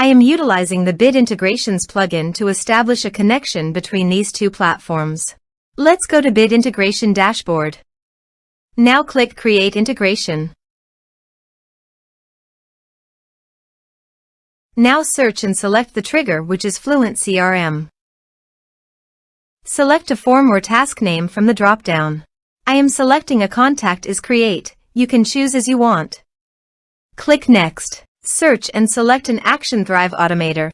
I am utilizing the Bit Integrations plugin to establish a connection between these two platforms. Let's go to Bit Integration Dashboard. Now click Create Integration. Now search and select the trigger, which is FluentCRM. Select a form or task name from the drop-down. I am selecting a contact is create. You can choose as you want. Click Next. Search and select an action Thrive Automator.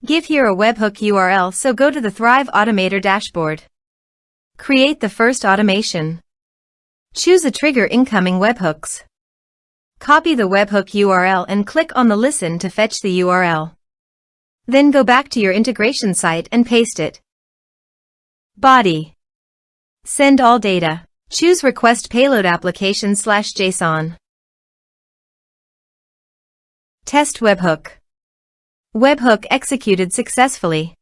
Give here a webhook URL, so go to the Thrive Automator dashboard. Create the first automation. Choose a trigger incoming webhooks. Copy the webhook URL and click on the listen to fetch the URL. Then go back to your integration site and paste it. Body. Send all data. Choose Request Payload Application/JSON. Test webhook. Webhook executed successfully.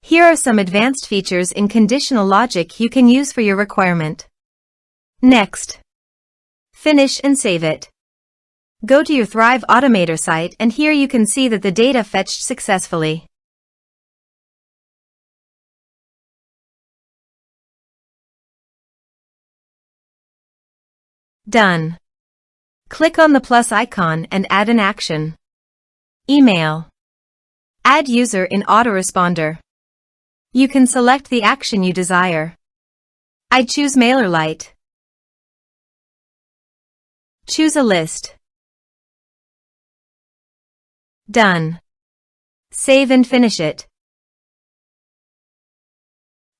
Here are some advanced features in conditional logic you can use for your requirement. Next. Finish and save it. Go to your Thrive Automator site, and here you can see that the data fetched successfully. Done. Click on the plus icon and add an action. Email. Add user in autoresponder. You can select the action you desire. I choose MailerLite. Choose a list. Done. Save and finish it.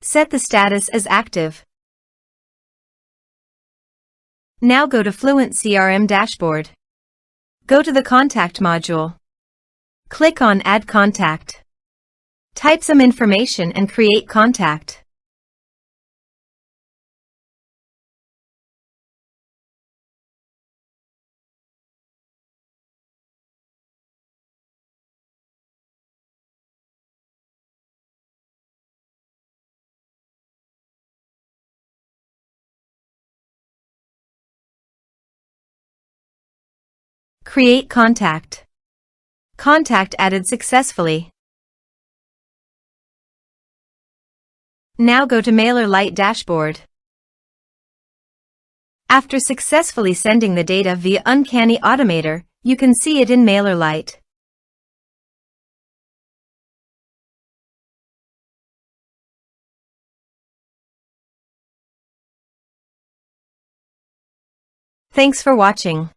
Set the status as active. Now go to FluentCRM dashboard. Go to the Contact module. Click on Add Contact. Type some information and create contact. Create contact. Contact added successfully. Now go to MailerLite dashboard. After successfully sending the data via Uncanny Automator, you can see it in MailerLite. Thanks for watching.